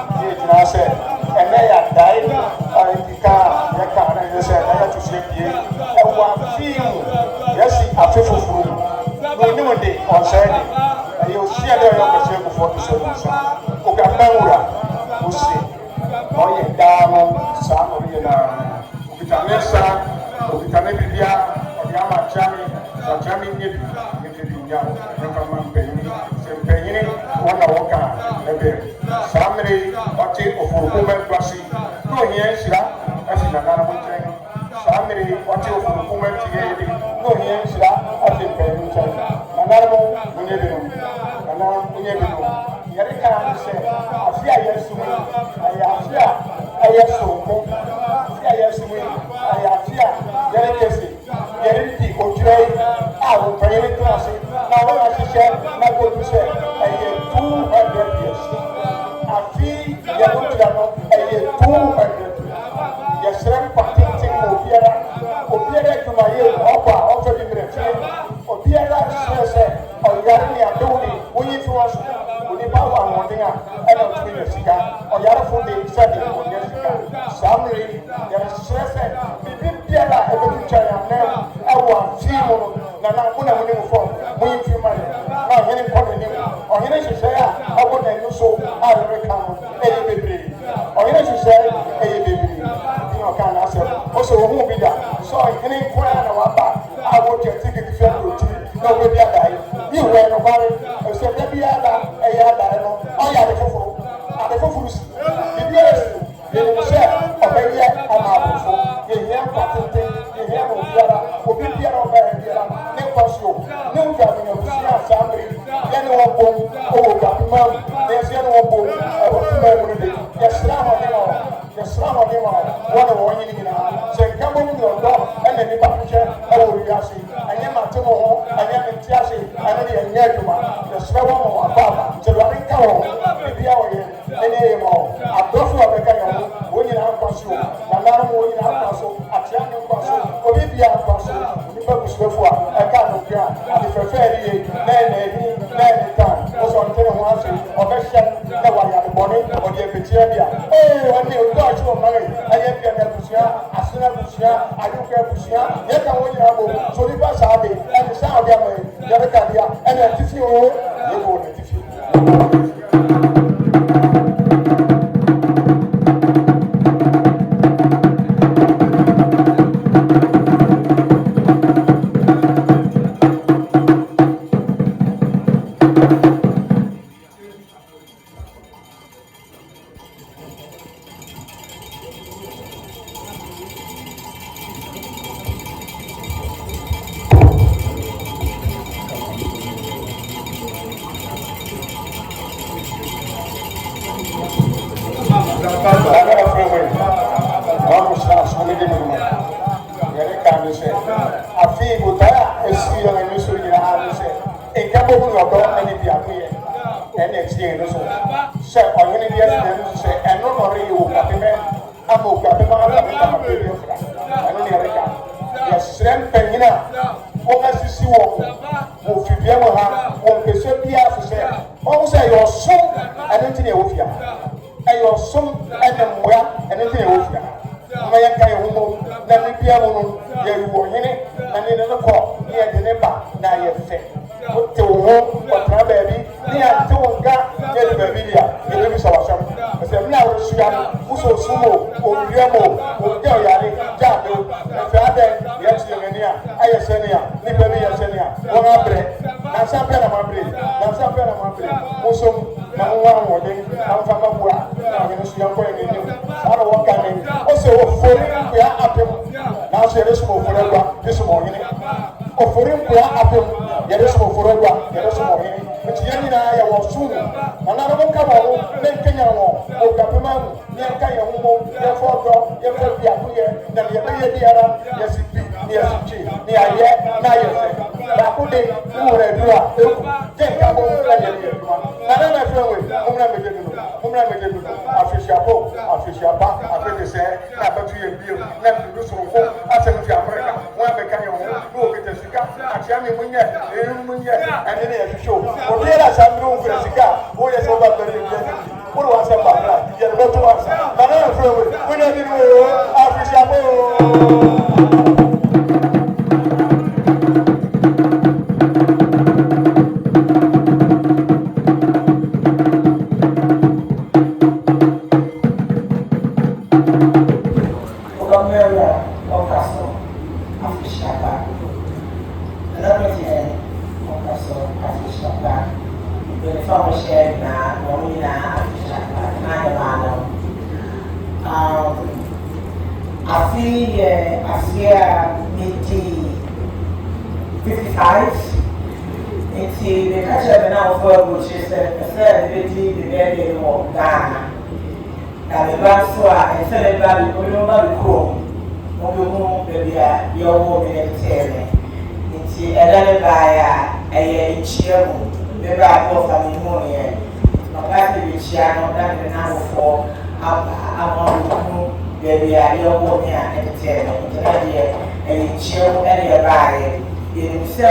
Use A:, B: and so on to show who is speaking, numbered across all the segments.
A: I said, and they are died, or if you can't, and you said, I have to say, and one feel, yes, I feel for food. No, no day on Saturday, and you'll see a young before the service. Okuapehene, who say, oh, yeah, down, some of you now, Vitamesa, Vitamebia, or Yama Jammy, or Jammy Nibi, Young, Recommend Penny, one of Waka, Sammy, or take of woman crossing. No, yes, as in another train. Sammy, what you for woman today. No, yes, as in Penny. Another one, Yerika said, I fear yes to me. I yes so. I fear Yerikasi, Yeriki, Odwira, I will pray in class. Now, when I said, my good to say, I get 200 years. I feel Yerika, I get 200 years. Yes, I'm practicing Odwira to my ear, also the Brazil, Odwira says, or Yarni Adoni, we need to us. Power and Modena, and I'm doing a cigar, or Yarafo, they said, Samri, there is stress, Bibiana, every China now, I want Timo, Nana, for we few money, not any point or any say, I want to do so, I will come, a baby, or any say, a baby, you know, can answer, also who be that, so I can inquire about that, I want to take it to your routine, no, maybe I die, you were nobody, I said, maybe I die. I had a full, and the full yes, you will say, okay, yeah, I'm out for you. Hear patenting, you hear Odwira, will be here over here, Nicosu, no driving of Samri, then one boom, Okuapehene, there's no boom, I was remembering it. Yes, slam on him all, yes, slam on him all, one of one in now. Say, come on, your dog, and then the Bapucha, Awukudae, I am at Tomo, I am in Tiasi, I know the Nyajuma, the Srawan of Papa, so I think I don't know if I can win in our consul, and now win in our consul, at Young Consul, or maybe our consul, the purpose before I can't go and if I fairly, then time was on 10 months of a shell, the one at the bonnet or the Epithelia. Oh, and you got your money, I have been a Busia, a Sina Busia, I don't care Busia, yet I win your so the bus are there, and the sound of the other Cadia, and a tissue, you go to tissue.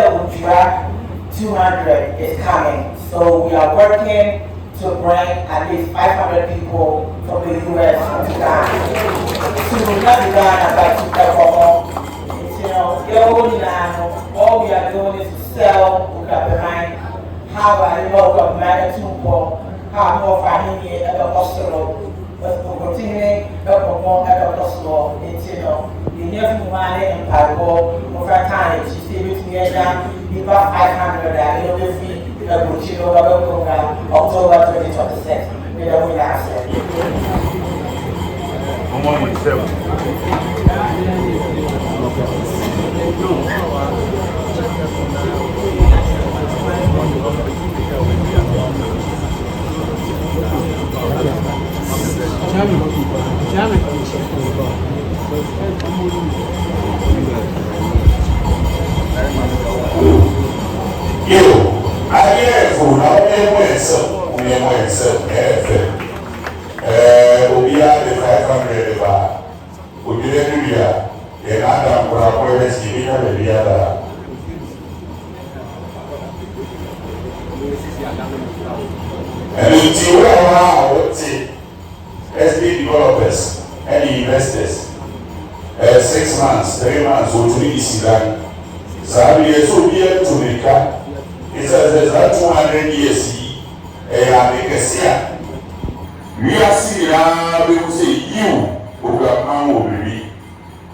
A: Odwira 200 is coming. So we are working to bring at least 500 people from the U.S. to Ghana. To not Ghana, but to perform. All we are doing is to sell Okuapehene. How I know Okuapehene to how more family at the hospital. But we're continuing to perform at the hospital. The near money and Paro, over time, she stayed with me and about 500 that little bit free. Program October 2026. May the winner answer.
B: Odwira the 500 ba. Odwira the Adam Akuapem Traditional. And until we are SB developers and investors, 6 months, 3 months, or 2 years ago, so we are so dear to make it's as 200 years. We are seeing we say you Okuapehene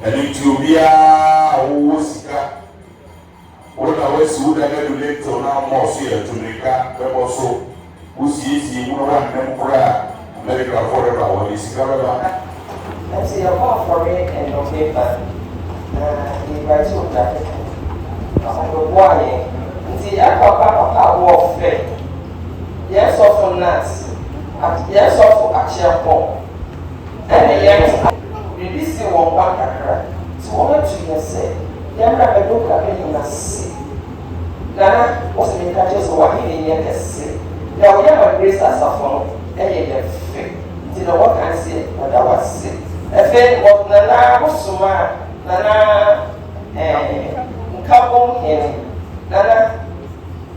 B: and it will be a Osika. What I was would have to let to now more here to make up also who sees you one America forever when it's covered.
A: I see a call for it and no paper. Invite you to Akuapehene. See, I got warfare. Yes, of nuts. Yes, of Akuapehene. And yes, we see one crack. So, what do you say? Young Rabbi look at me in a sea. Nana was in catches or he in the sea. Now we have a grace as a phone, and yet fake. Did know what I say, but I was sick. A fair what Nana was so Nana and couple him. Nana,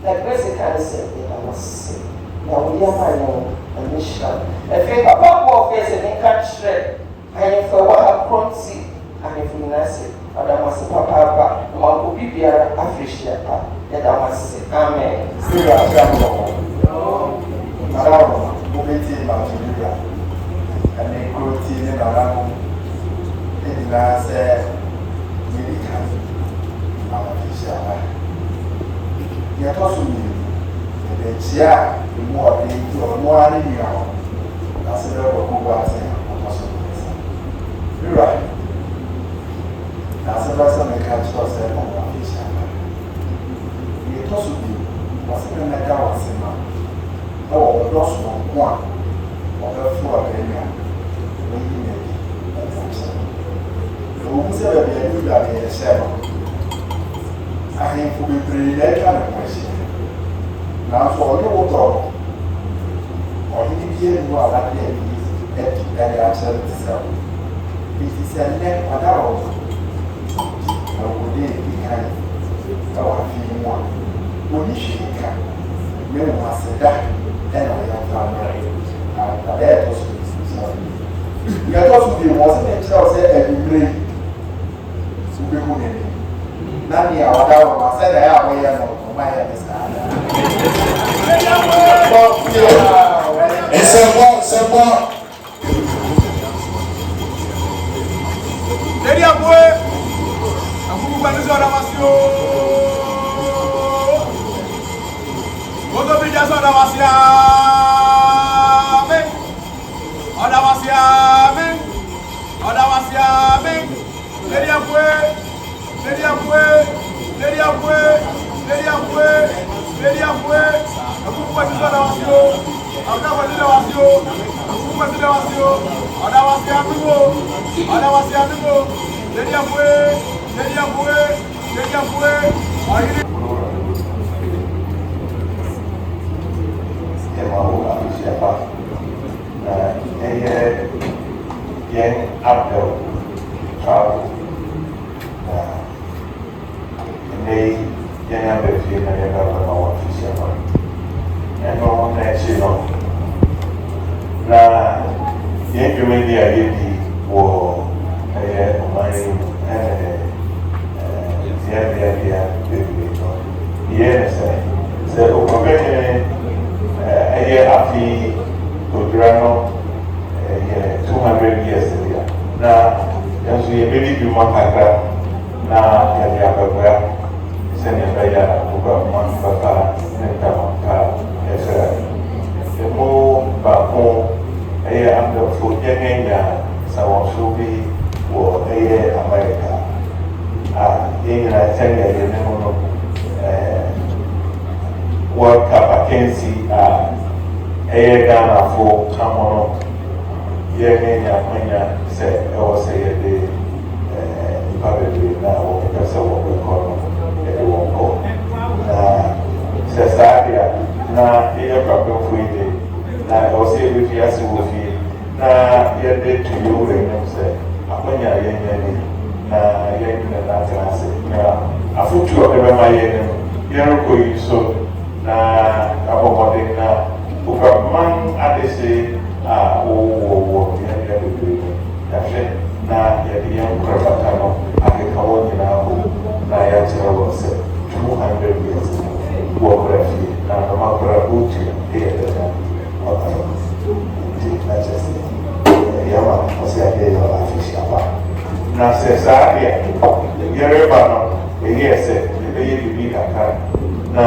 A: the grace can say, I was sick. Now we have my name and mission. A fair papa warfare and catch shred. I am for what I can't see, and if we not see. Ada masa papa mampu bibiara Afrika ya da masa amen.
C: Sira ajabu. Marawa mubeti mafiliya. Ane kroti ne naramu. Edina se milika. Amafisha. Ya tosu ni. Ede chia mu ode to mu ani ni awo. Na se do ko gwa se tosu. Sira as a person may catch yourself on one fish. You toss with you, was it in a cow cinema? Oh, lost one, or the floor of Kenya. When you make it, the woman said that they knew that they had seven. I think for me, pretty that kind of question. Now, for you talk, or he didn't know that they answered itself. It is a neck without. Awukudae behind our feeling one she can men was a duck and I have found right. That was sorry. because we was in a child say every break. So we go in. Nani awada wa say that I wear no my head is
B: c'est bon.
D: Lady Abwe, Akuapem Traditional. Odwira Odawasiame. Lady Abwe, Akuapem Traditional.
A: na yɛn dwumadi a yɛdi wɔ ɛyɛ ɔman yi mu biabia bebree no yɛ ne sɛ Okuapehene ɛyɛ afe Odwira no ɛyɛ 200 years bia na yɛnso yɛbɛdi dwuma kakra na yɛde abɛboa sɛnea ɛbɛyɛ a Okuapem bɛfa ne ntamaka ɛsɛ emu baako ɛyɛ amdɔfo yɛnyanya sawɔso bi wɔ ɛyɛ America a yɛn nyinaa sɛnea yɛne mu no World Cup akansi a ɛyɛ Ghanafo ka ho no yɛnyanya akwanya sɛ ɛwɔ sɛ yɛde nipa bebree na wɔpɛ sɛ wɔbɛkɔ no yɛde wɔn kɔ na sɛ saa deɛ na yɛyɛ Akuapemfo yi de na ɔsɛ yɛbɛfi ase wɔ fie na yɛde to yɛ wura nyam sɛ akwanya a yɛnya ni na yɛnyina n'atena ase na afotuo a ɛbɛma yɛn no yɛrekɔ yi so na abɔmmɔden na Okuapem adehye a wɔwɔ yɛnyɛ bebree no yɛahwɛ na yɛde yɛn nkorabata no akeka wɔn nyinaa ho na yɛakyerɛ wɔn sɛ 200 years wɔ brɛ fie na nɔmakora wotu ɛyɛ dɛda nti na kyerɛ sɛ yɛma ɔsɛ adeɛ yɛ afihyiaba na sɛ saa deɛ yɛreba no ɛyɛ sɛ yɛbɛyɛ biribi kakra na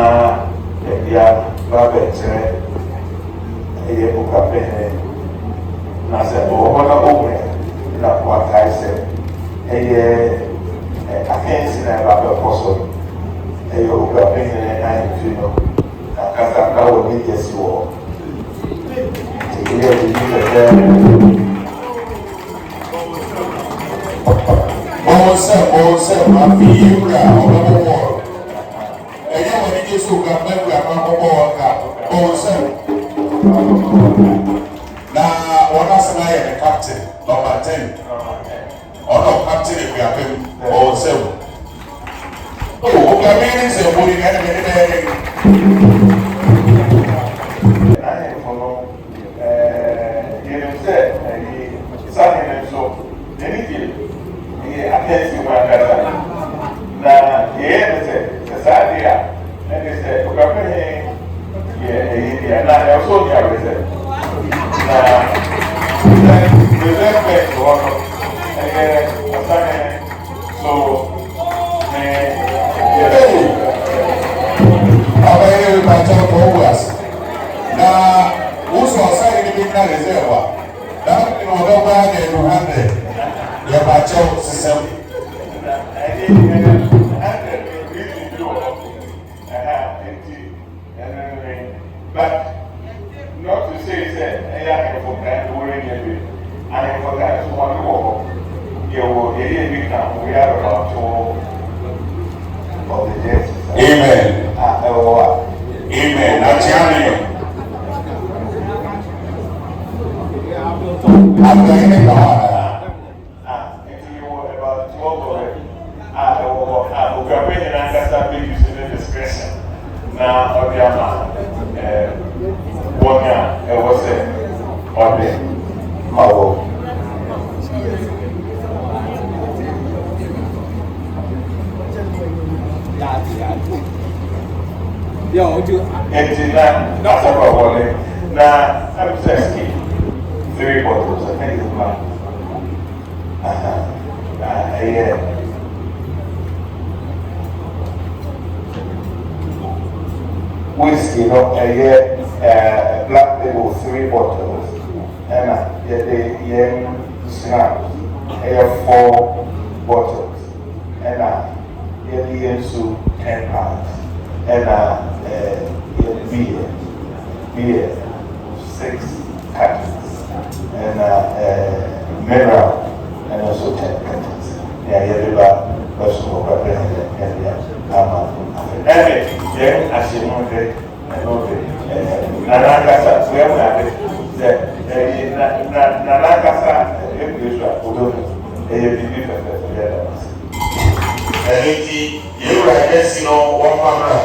A: yɛde aba bɛkyerɛ ɛyɛ Okuapehene na sɛ ɔwɔ hɔ na ɔwurɛ na wakae sɛ ɛyɛ akansi na ɛba bɛkɔ so ɛyɛ Okuapehene ahemfi no akasaka wɔ ne gyesi wɔ nti ɛyɛ biribi fɛfɛ
B: Bɔnsɛ mafi yi wura ɔbɛbɔ ɛyɛ wɔ ne gyesi Okuapem akɔbɔ wɔn ka bɔnsɛ na wɔn asena yɛ ne captain number 10 ɔno captain Akuapem bɔnsɛ Okuapem sɛ wɔn ni ɛna ɛna ɛna
A: ahemfo no yɛnim sɛ sahene nso n'ani gye ɛyɛ akansi mu ankasa na yɛyɛ ne sɛ saa deɛ a ɛne sɛ Okuapehene yɛ ɛyɛ deɛ na ɛwɔso ne awerɛsɛ na resentment wɔ no ɛyɛ ɔsahene so ne
B: abɛyɛ repakyɛw kɔ ɔwɔ ase na wosɔ ɔsɛn ne bi na reserve a na ɔbɛbɔ ayɛ 200 yɛpakyɛw sisɛm
A: but not to say sɛ ɛyɛ ahemfo kan wɔre nyɛ bi ahemfo kan so wɔn wɔ hɔ yɛwɔ yɛyɛ bi ka we are about to of the dead.
B: Amen.
A: Ɛwɔ a
B: Amen. Akyane abɛyɛ ka hɔ
A: nti yɛwɔ about 12 of it ɛwɔ hɔ Okuapehene ankasa bɛ use ne discretion na ɔde ama wɔn a ɛwɔ sɛ ɔde ma wɔ
D: Yo, do
C: And not about one. Now, I'm just 3 bottles. I think it's about. Yeah. Whiskey, no, black label 3 bottles. And the snacks, 4 bottles. And the 10 pounds. And beer, 6 cartons, and mineral, and also 10 cartons. Yeah, that's Okuapehene, then as you know, Nanakasa, we have Nanakasa,
B: you are just one camera.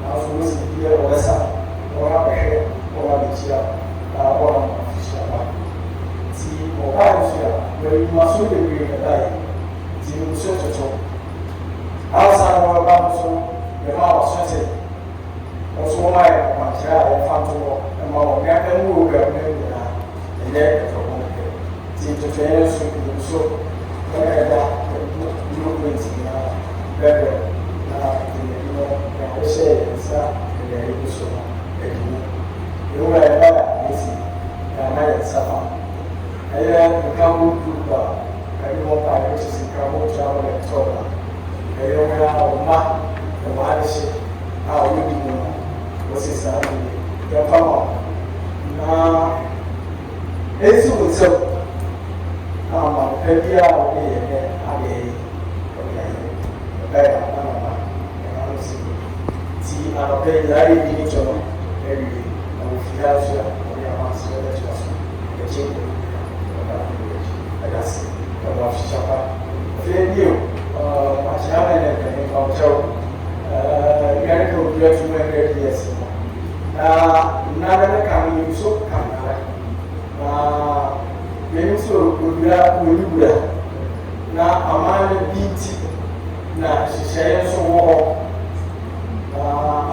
C: Now, so we see here,
A: why I'm sure I found more and more. Never move and then seem to fail so whenever movements better. I say it's not very so. You were better, easy, and I suffer. I am come group. I don't know which is in Cabo travel and talk. I don't know how the Malaysia, how we do what's his name. The power. Now, it's so. Maybe I'll be see, I'll pay very big job every day. I will feel out here. We are once the change. I got sick. I was shopper. Failure. My child and a job. Medical judgment years. None can use so can. Many so Odwira na amane binti na hyehyɛ so wɔ hɔ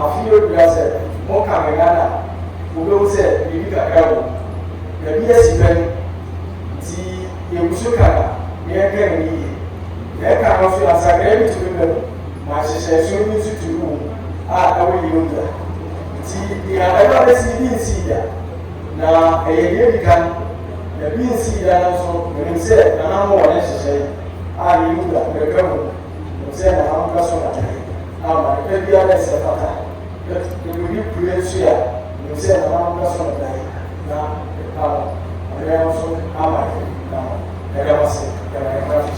A: afio Odwira sɛ mo ka me Ghana wobɛhu sɛ biribi kakra wɔ baabi asi bɛn nti yɛgu so kaka na yɛka ne yie na ɛka no so asakra bi tumi bɛm ma hyehyɛ so bi nso tumi wɔ a ɛwɔ yie Odwira nti deɛ ɛba bɛsi bi nsi da na ɛyɛ deɛ bi kan the BC also, when he said, and I'm more necessary, I knew that the government said, I'm not so much. I'm maybe I said, but the new prudence here, you said, I'm not so much. Now, I also, now, I never said that I have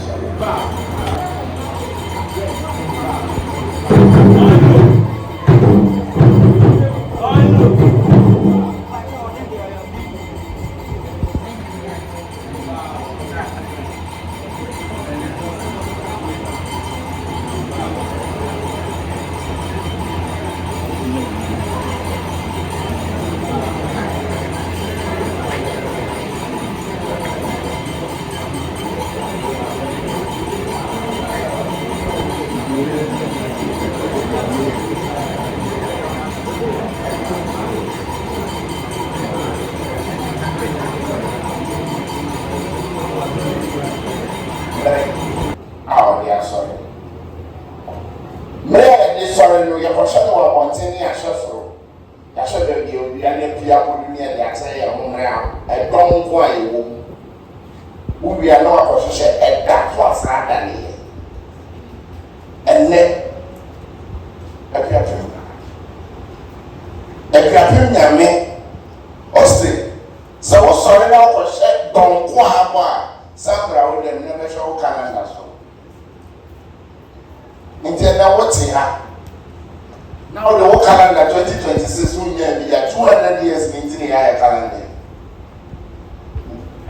A: now the whole calendar 2026 will be 200 years in the calendar.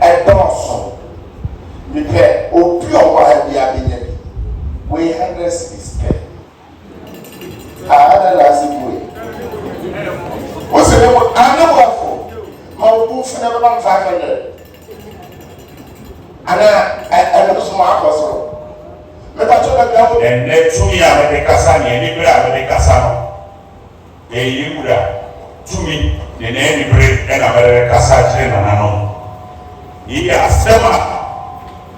A: A dawson. Repair or pure while we are being we hundred cities pay. I had a last way. What's the name? I never for my booth never been 500. And I lose my apostle. And then 2 years with the Cassani and Libra with the Cassano. A Libra to me, the name break and a Cassagen and Anon. He has Sema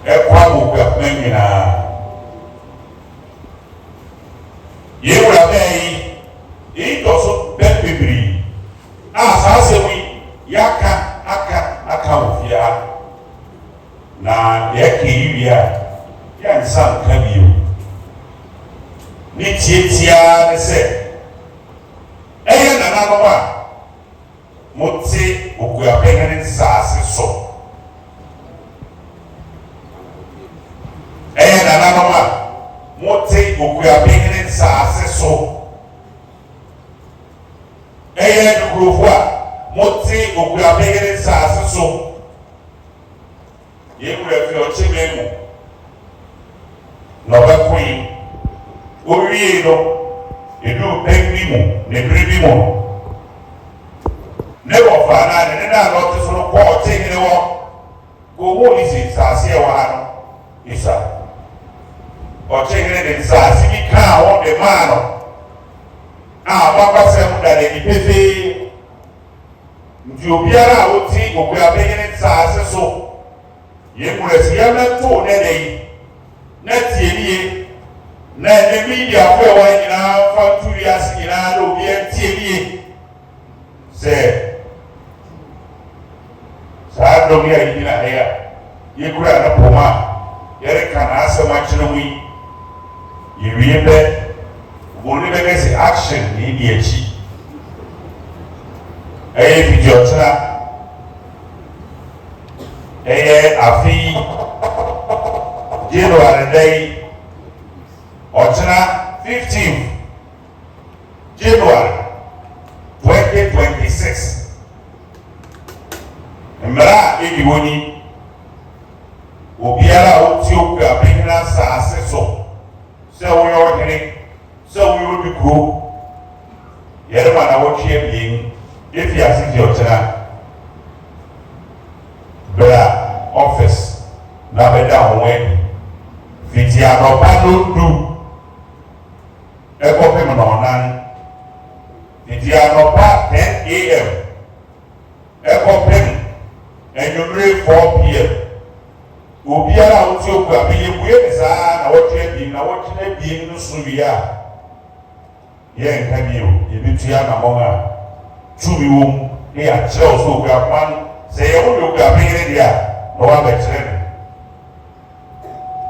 A: a Akuapem you will have it also baby. As I say, Yaka, Aka, ya. Na Yaki, ya son come you. Nitia, they say. And another one. Motsi, Okuapehene Sas so. And another one. Motsi, Okuapehene Sas so. And Grova, Motsi, Okuapehene Sas so. You will have your children. Nova Queen, Urido, you do pay me, the more. Never found out, and then I got to sort of taking the walk. Go, what is it? Sasia, is that? Or taking it in Sassi, cow, the man.
B: papa sem da de pepe nti obiara a woti Okuapehene saase so ye muresi ya meto ne dei na tienie na ne media fo e wa nyina factory as nyina do bi tienie se sa do mi ayi nyina ya ye kura na poma yere kana asema kyerɛ mu ye wie be woni be say action ni di echi video tena afi January day otena 15th January 2026 mra ediwoni obiara oti Okuapehene saase so se wo yo hene se wo yo dikro yere mana wo twie bien efi asiti otena bra office na beda honwe fiti anopa du ekopem na onan fiti anopa 10 am ekopem enyumre 4 pm obiara oti Okuapehene buye saa na wotwe bi na wotwe bi no so bia ye nka bi o ebitua na monga tumi wom ne ya kyerɛ so Okuapehene sɛ yɛ wo Okuapehene dia na wa bɛkyerɛ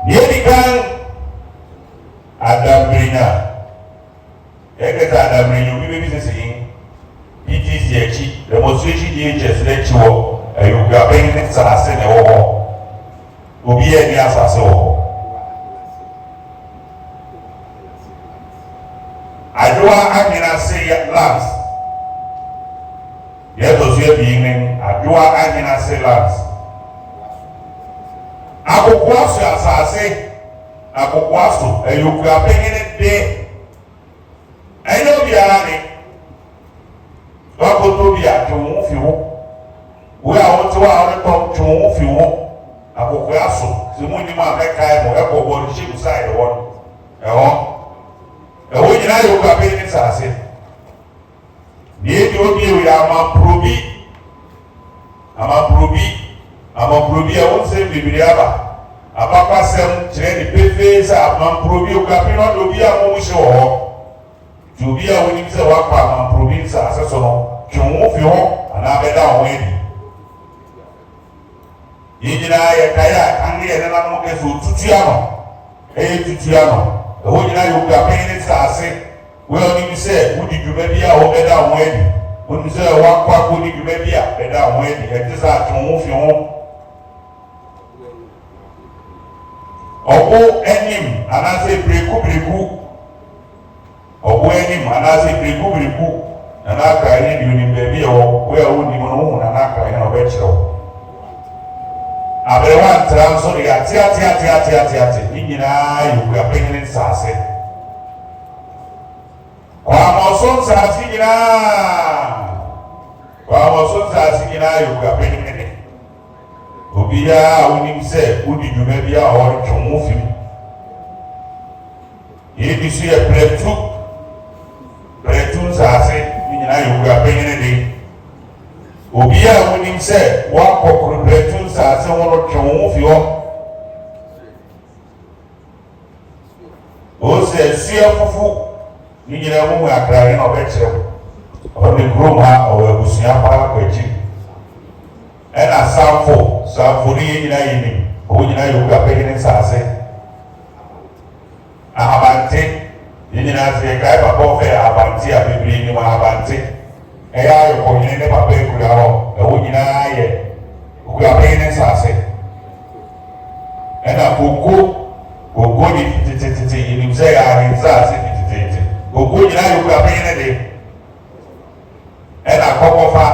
B: ne ye dikan adambrina eketa adambrina obi bi sɛ yin PTC akyi demonstration DHS n'akyi wɔ Okuapehene saase na ɛwɔ hɔ obi yɛ ni asase wɔ hɔ adwa anyina se lands yɛtɔ so yɛ biinin adwa anyina se lands akokua so asase akokua so Okuapehene de ɛnyɛ obiara ne wakoto bi a twe fi ho wo a wote wo a wɔretɔ twe fi ho akokua so sɛ mu nim a mɛkae mo ɛkɔ bɔ ne hyɛ side wɔ ɛhɔ nyinaa yɛ Okuapehene saase ne yɛdi obi yɛ amampurobi a wɔn nsɛm bebree aba abakwasɛm kyerɛ ne pefee sɛ amampurobi Okuapehene ɔde obi a wɔn hyɛ wɔ hɔ nti obi a wɔnim sɛ wakɔ amampurobi saase so no twe wɔn fi hɔ anaa bɛda wɔn adi yɛn nyinaa yɛ kae a kan ne yɛ nenanom kɛse otutu ano ɛyɛ tutu ano ɛhɔ nyinaa yɛ Okuapehene saase wo onim sɛ wodi dwuma bi a wɔbɛda wɔn adi onim sɛ wakɔ akɔdi dwuma bi a bɛda wɔn adi ɛte sɛ atwe wɔn fi ho ɔbo anim anaasɛ bereku ɔbo anim anaasɛ bereku na n'akra ne deɛ onim baabi a wo a wonim no wohu na n'akra ne na ɔbɛkyerɛ wo aberewa ntra nso de ate ne nyinaa yɛ Okuapehene saase kwamɔso nsaase nyinaa yɛ Okuapehene de obiara a wonim sɛ wodi dwuma bi a ɔretwe wo fi mu yɛbi so yɛ prɛtu nsaase ne nyinaa yɛ Okuapehene de obiara a wonim sɛ wakɔ prɛtu nsaase ho no twe wo fi hɔ ɔsɛ sua fufu ne nyinaa mu akrare na ɔbɛkyerɛ wo ɔne kurom ha ɔwɔ abusua paa kɔ akyi ɛna samfo ne yɛ nyinaa yɛ nim ɔwɔ nyinaa yɛ Okuapehene saase ahabante ne nyinaa sɛ yɛkae papa ɔfɛ ahabante a bebree nim ahabante ɛyɛ ayɔkɔhene ne papa akura hɔ ɛwɔ nyinaa yɛ Okuapehene saase ɛna koko ne tete yɛnim sɛ yɛ ahensaase tete koko nyinaa yɛ Okuapehene de ɛna kɔkɔfa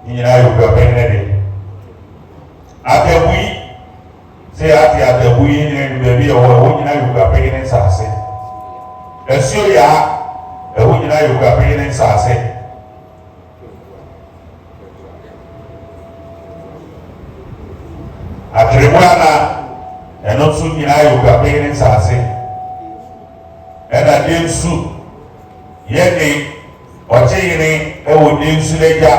B: nyinaa yɛ Okuapehene de atabui sɛ ate atabui ne baabi ɛwɔ nyinaa yɛ Okuapehene saase ɛsuo yaa ɛwɔ nyinaa yɛ Okuapehene saase atwerɛmuana ɛno nso nyinaa yɛ Okuapehene saase ɛna de nsu yɛne ɔkyeyene ɛwɔ de nsu n'agya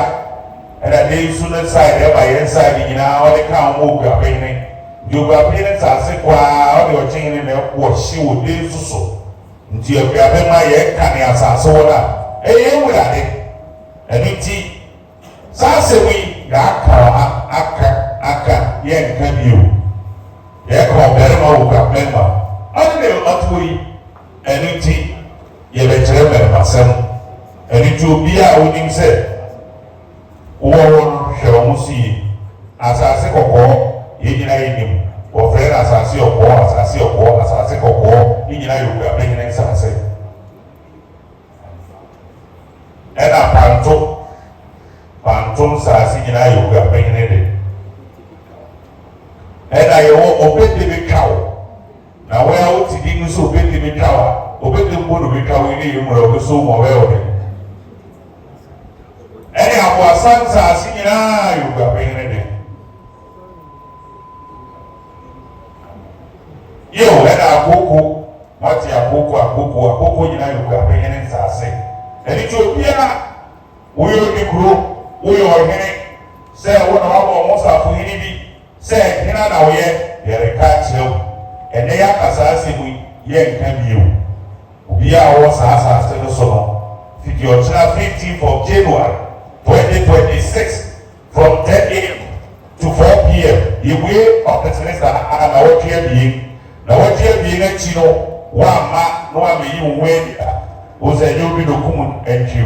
B: ɛna de nsu no side ɛba yɛn side nyinaa ɔde ka ho Okuapehene de Okuapehene nsase kwaa ɔde ɔkyeyene na ɛwɔ hye wɔ de nsu so nti Akuapem a yɛka ne asase wɔ na ɛyɛ Awurade ɛno nti saa asɛm yi aka yɛnka bio yɛka ɔbarima wɔ Okuapem a ɔde ne ɔtoɔ yi ɛno nti yɛbɛkyerɛ mmarimasɛm ɛno nti obiara a wonim sɛ wowɔ no hwɛ ɔmo so yie asase kɔkɔɔ yɛn nyinaa yɛnim wɔfrɛ no asase ɔkɔɔ asase kɔkɔɔ ne nyinaa yɛ Okuapehene nsase ɛna panto nsase nyinaa yɛ Okuapehene de ɛna yɛwɔ ɔbɛde betwa wo na wɔn a wɔte di no so ɔbɛde betwa wo ɔbɛde mpo no betwa wo ne yɛ mu na ɔbɛso mu ɔbɛyɛ ɔbɛ ɛne aboasa nsase nyinaa yɛ Okuapehene de yɛwɔ ɛna akoko wɔte akoko nyinaa yɛ Okuapehene nsase ɛne nti obiara woyɛ odi kuro woyɛ ɔhene sɛ wo na wabɔ ɔmo safohene bi sɛ hena na woyɛ yɛreka kyerɛ wo ɛnɛ yɛaka saa asɛm yi yɛnka bio obiara a wɔwɔ saa asase no so no fiti ɔkyena 15th of January 2026 from 10 a.m. to 4 p.m. yɛbue ɔpɛtene saa na wɔtwe abien na wɔtwe abien akyi no woamma na woamɛyi wo ho adi a wo sɛ ɛnyɛ obi nokum antwi o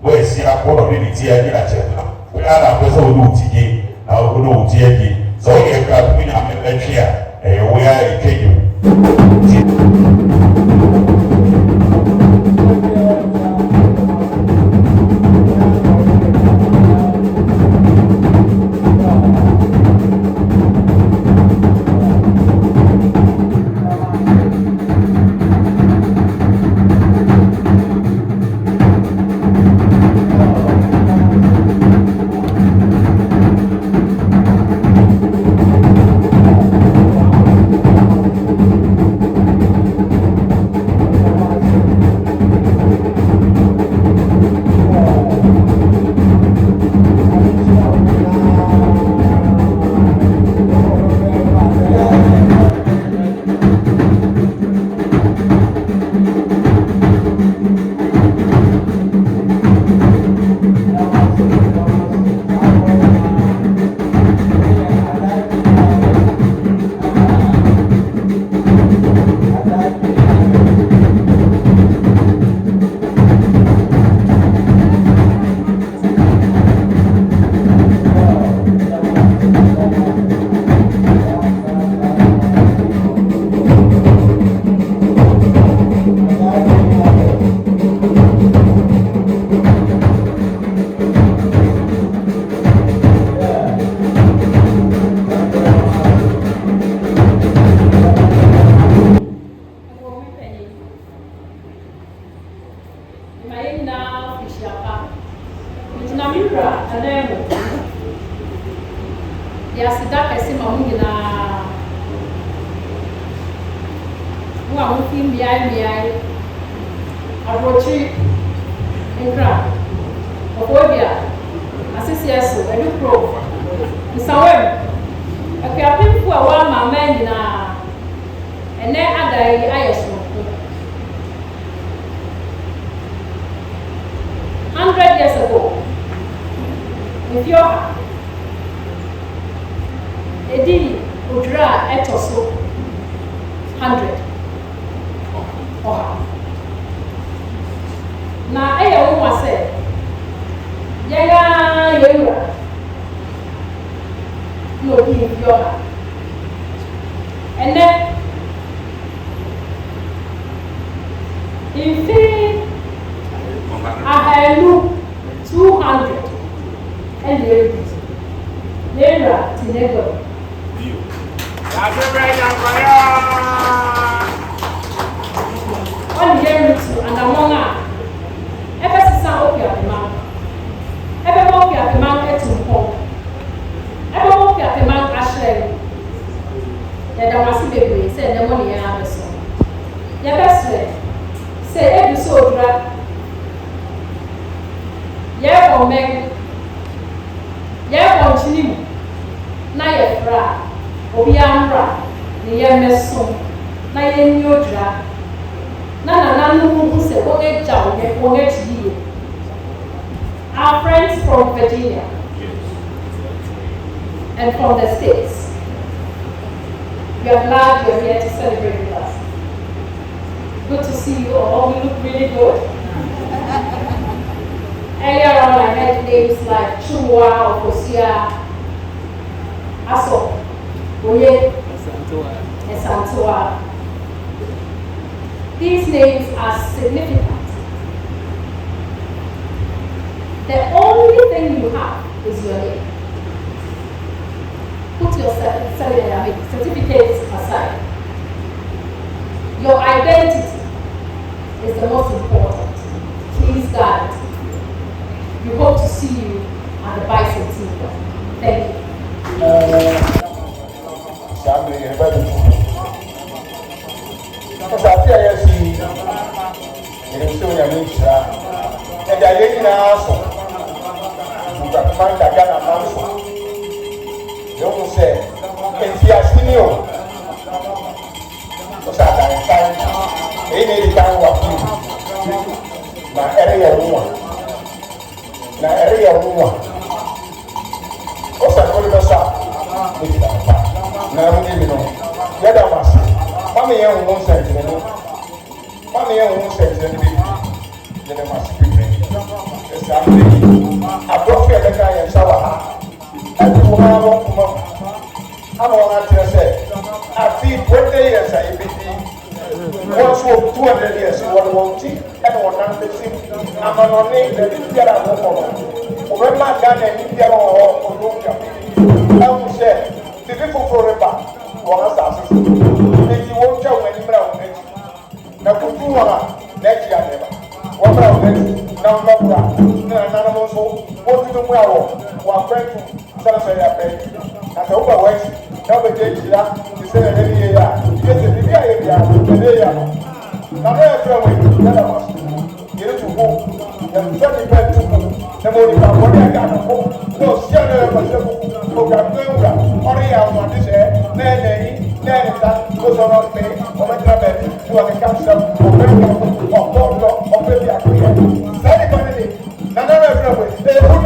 B: woasi akɔ na ɔde ne ti agye na kyerɛ woyɛ na apɛ sɛ wode wo ti gye na wode wo ti agye sɛ woyɛ Akuapem nyame atwe a ɛyɛ woyɛ a ɛtwa yi wo Odwira asisi eso edukro nsawem Akuapem fu a wa mama nyina ene adai ayeso 100 years ago if you edi Odwira etoso 100 na eye wo wase yega yewa no bi yoga ene ifi ahelu 200 and Naira tinego on the year and among us ever since Okuapem ever Okuapem etumpo ever Okuapem ashre ya da wasi bebre say the money ya abeso ya besre say edu so Odwira
E: Yeah, or Meg. Yeah, or Chinim. Naya Fra, Obiamra, the Yameson, Naya Odwira. Nana, who said, what they job, they won't you. Our friends from Virginia and from the States. We are glad you're here to celebrate with us. Good to see you all. You look really good. Earlier on, I heard names like Chumwa, Okosia, Aso, Oye, and Santua. These names are significant. The only thing you have is your name. Put your certificates aside. Your identity is the most important. Please guard it. We hope to see you at the Bison Team. Thank you.
A: Don't say, if you are senior, what's that? They need to come up with my area woman. Na area woman. What's that? What is that? Now, we need to know. Yada was. Mommy, young won't send you. Mommy, young won't send you. Then must be ready. It's happening. I brought you a guy and shower. Everyone I want to know. I'm on to say, I feel 20 years I be once for 200 years in one won't see, and one not the same. I'm on name that is there. I won't when my dad and India or I will say, the people for a back, one assassin. And you won't tell when you brown next. Now, put you on next year never. One brown next, now not brown. None of us want to do well. One friend to celebrate a pay. And the over West, now the day to say every year. Yes, the year, the day. Now, never was. You need to go. The 20 to go. The morning, I got a home. No, still program. Only I want to say, Nanny, that goes on me, or my travel to a council, or board or maybe a career. Sanity, none of them. They was